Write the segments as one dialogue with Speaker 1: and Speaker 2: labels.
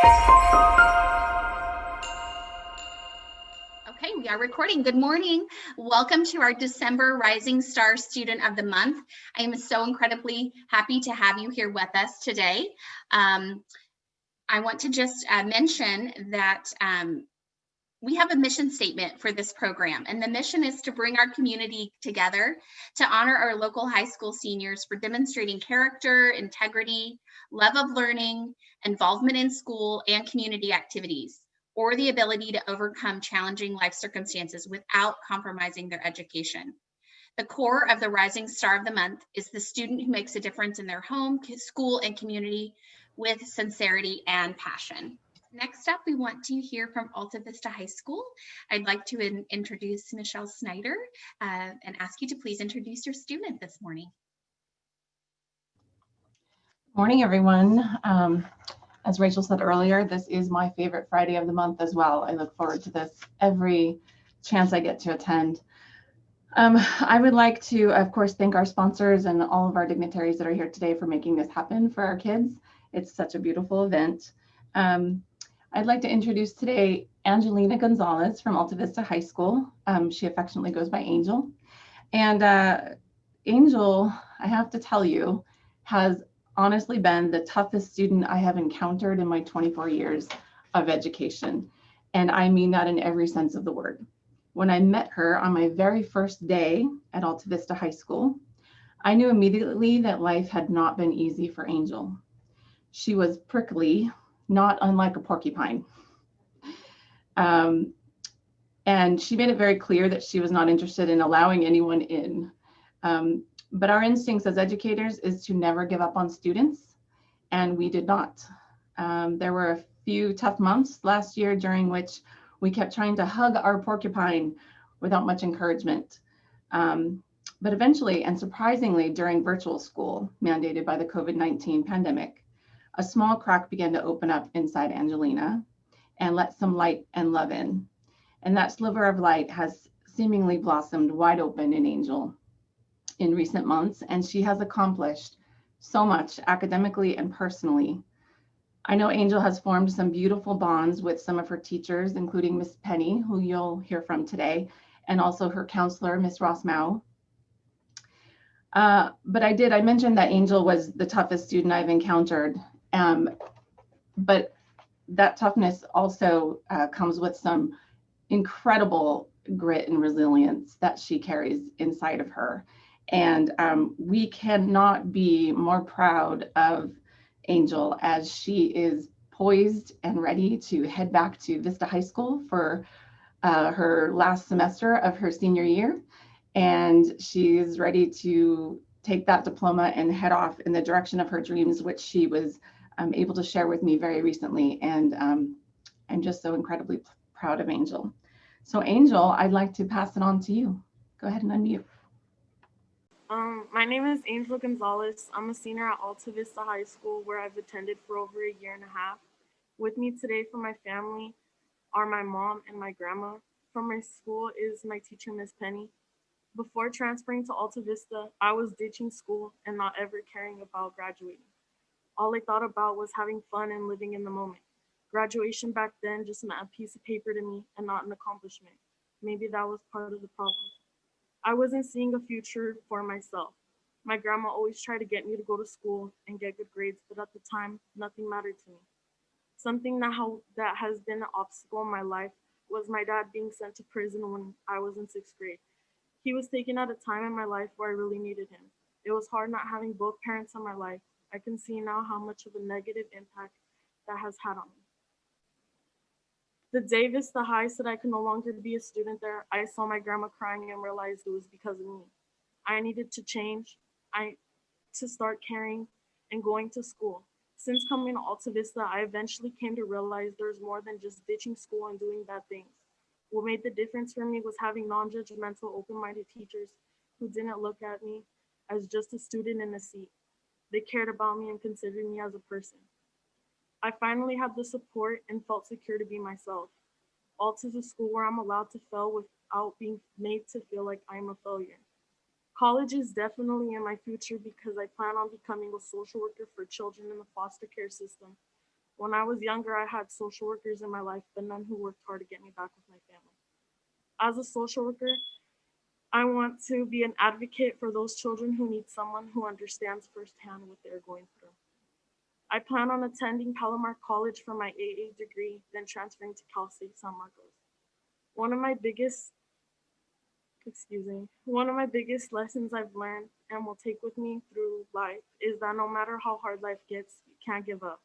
Speaker 1: Okay, we are recording. Good morning. Welcome to our December Rising Star Student of the Month. I am so incredibly happy to have you here with us today. I want to just mention that we have a mission statement for this program, and the mission is to bring our community together to honor our local high school seniors for demonstrating character, integrity, love of learning, involvement in school and community activities, or the ability to overcome challenging life circumstances without compromising their education. The core of the Rising Star of the Month is the student who makes a difference in their home, school, and community with sincerity and passion. Next up, we want to hear from Alta Vista High School. I'd like to introduce Michelle Snyder and ask you to please introduce your student this morning.
Speaker 2: Morning, everyone. As Rachel said earlier, this is my favorite Friday of the month as well. I look forward to this every chance I get to attend. I would like to, of course, thank our sponsors and all of our dignitaries that are here today for making this happen for our kids. It's such a beautiful event. I'd like to introduce today Angelina Gonzalez from Alta Vista High School. She affectionately goes by Angel. And Angel, I have to tell you, has honestly been the toughest student I have encountered in my 24 years of education. And I mean that in every sense of the word. When I met her on my very first day at Alta Vista High School, I knew immediately that life had not been easy for Angel. She was prickly, not unlike a porcupine. And she made it very clear that she was not interested in allowing anyone in. But our instincts as educators is to never give up on students, and we did not. There were a few tough months last year during which we kept trying to hug our porcupine without much encouragement. But eventually, and surprisingly, during virtual school mandated by the COVID-19 pandemic, a small crack began to open up inside Angelina and let some light and love in. And that sliver of light has seemingly blossomed wide open in Angel in recent months, and she has accomplished so much academically and personally. I know Angel has formed some beautiful bonds with some of her teachers, including Miss Penny, who you'll hear from today, and also her counselor, Miss Ross Mao. But I mentioned that Angel was the toughest student I've encountered, but that toughness also comes with some incredible grit and resilience that she carries inside of her. And we cannot be more proud of Angel as she is poised and ready to head back to Vista High School for her last semester of her senior year. And she is ready to take that diploma and head off in the direction of her dreams, which she was able to share with me very recently. And I'm just so incredibly proud of Angel. So Angel, I'd like to pass it on to you. Go ahead and unmute.
Speaker 3: My name is Angelina Gonzalez. I'm a senior at Alta Vista High School, where I've attended for over a year and a half. With me today from my family are my mom and my grandma. From my school is my teacher, Miss Penny. Before transferring to Alta Vista, I was ditching school and not ever caring about graduating. All I thought about was having fun and living in the moment. Graduation back then just meant a piece of paper to me and not an accomplishment. Maybe that was part of the problem. I wasn't seeing a future for myself. My grandma always tried to get me to go to school and get good grades, but at the time, nothing mattered to me. Something that has been an obstacle in my life was my dad being sent to prison when I was in 6th grade. He was taken at a time in my life where I really needed him. It was hard not having both parents in my life. I can see now how much of a negative impact that has had on me. The day Vista High said I could no longer be a student there, I saw my grandma crying and realized it was because of me. I needed to change, to start caring and going to school. Since coming to Alta Vista, I eventually came to realize there's more than just ditching school and doing bad things. What made the difference for me was having non-judgmental, open-minded teachers who didn't look at me as just a student in a seat. They cared about me and considered me as a person. I finally had the support and felt secure to be myself. Alt is a school where I'm allowed to fail without being made to feel like I'm a failure. College is definitely in my future because I plan on becoming a social worker for children in the foster care system. When I was younger, I had social workers in my life, but none who worked hard to get me back with my family. As a social worker, I want to be an advocate for those children who need someone who understands firsthand what they're going through. I plan on attending Palomar College for my AA degree, then transferring to Cal State San Marcos. One of my biggest lessons I've learned and will take with me through life is that no matter how hard life gets, you can't give up.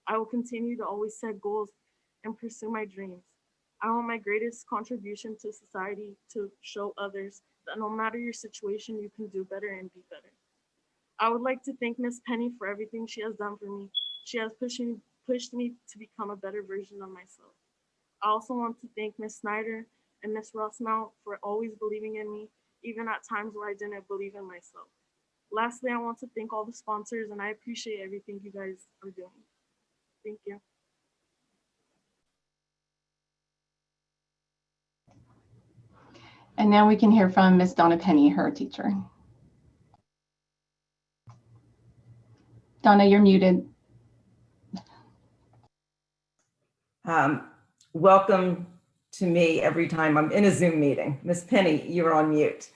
Speaker 3: I will continue to always set goals and pursue my dreams. I want my greatest contribution to society to show others that no matter your situation, you can do better and be better. I would like to thank Miss Penny for everything she has done for me. She has pushed me to become a better version of myself. I also want to thank Miss Snyder and Miss Rossmount for always believing in me, even at times where I didn't believe in myself. Lastly, I want to thank all the sponsors, and I appreciate everything you guys are doing. Thank you.
Speaker 2: And now we can hear from Miss Donna Penny, her teacher. Donna, you're muted.
Speaker 4: Welcome to me every time I'm in a Zoom meeting. Miss Penny, you're on mute.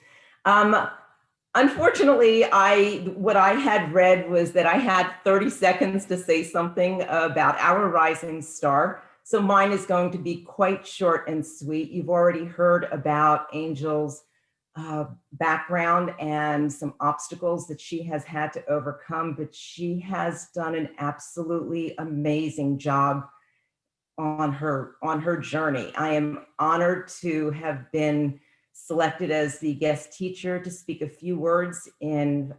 Speaker 4: Unfortunately, what I had read was that I had 30 seconds to say something about our rising star. So mine is going to be quite short and sweet. You've already heard about Angel's background and some obstacles that she has had to overcome, but she has done an absolutely amazing job on her journey. I am honored to have been selected as the guest teacher to speak a few words in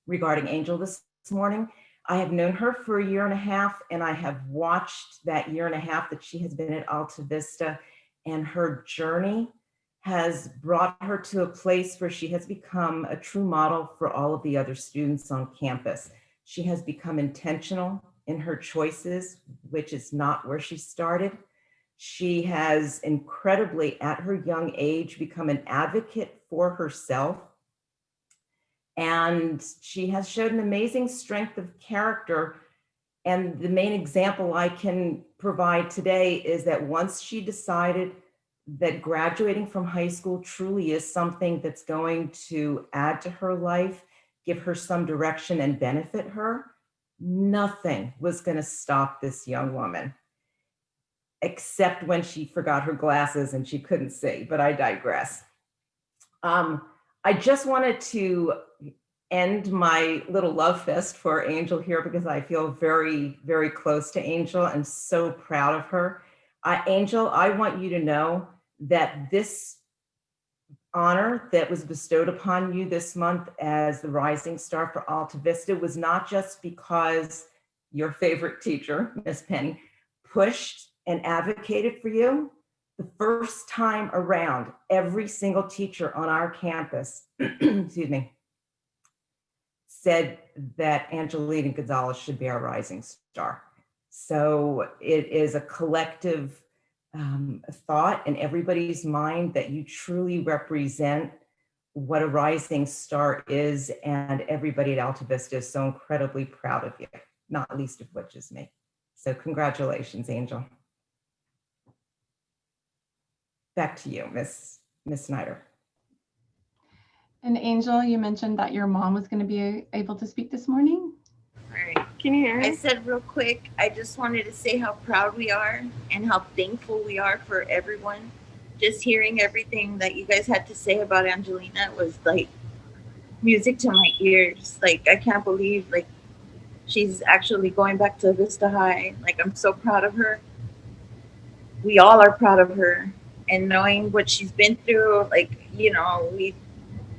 Speaker 4: regarding Angel this morning. I have known her for a year and a half, and I have watched that year and a half that she has been at Alta Vista, and her journey has brought her to a place where she has become a true model for all of the other students on campus. She has become intentional in her choices, which is not where she started. She has incredibly, at her young age, become an advocate for herself. And she has showed an amazing strength of character. And the main example I can provide today is that once she decided that graduating from high school truly is something that's going to add to her life, give her some direction and benefit her, nothing was going to stop this young woman, except when she forgot her glasses and she couldn't see, but I digress. I just wanted to end my little love fest for Angel here because I feel very, very close to Angel and so proud of her. Angel, I want you to know that this honor that was bestowed upon you this month as the Rising Star for Alta Vista was not just because your favorite teacher, Miss Penny, pushed and advocated for you. The first time around, every single teacher on our campus, excuse me, said that Angelina Gonzalez should be our rising star. So it is a collective thought in everybody's mind that you truly represent what a rising star is, and everybody at Alta Vista is so incredibly proud of you, not least of which is me. So congratulations, Angel. Back to you, Miss Snyder.
Speaker 2: And Angel, you mentioned that your mom was going to be able to speak this morning.
Speaker 5: All right.
Speaker 3: Can you hear me?
Speaker 5: I said real quick, I just wanted to say how proud we are and how thankful we are for everyone. Just hearing everything that you guys had to say about Angelina was like music to my ears. Like, I can't believe like she's actually going back to Vista High. Like, I'm so proud of her. We all are proud of her. And knowing what she's been through, like, you know,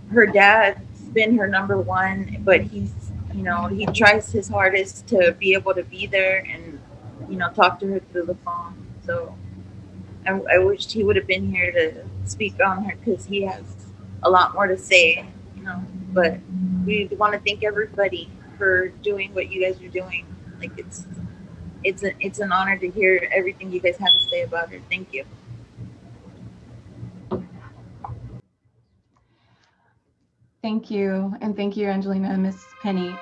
Speaker 5: her dad's been her number one, but he's, you know, he tries his hardest to be able to be there and, you know, talk to her through the phone. So I wished he would have been here to speak on her because he has a lot more to say, you know. But we want to thank everybody for doing what you guys are doing. Like, it's an honor to hear everything you guys had to say about her. Thank you.
Speaker 2: Thank you. And thank you, Angelina and Miss Penny.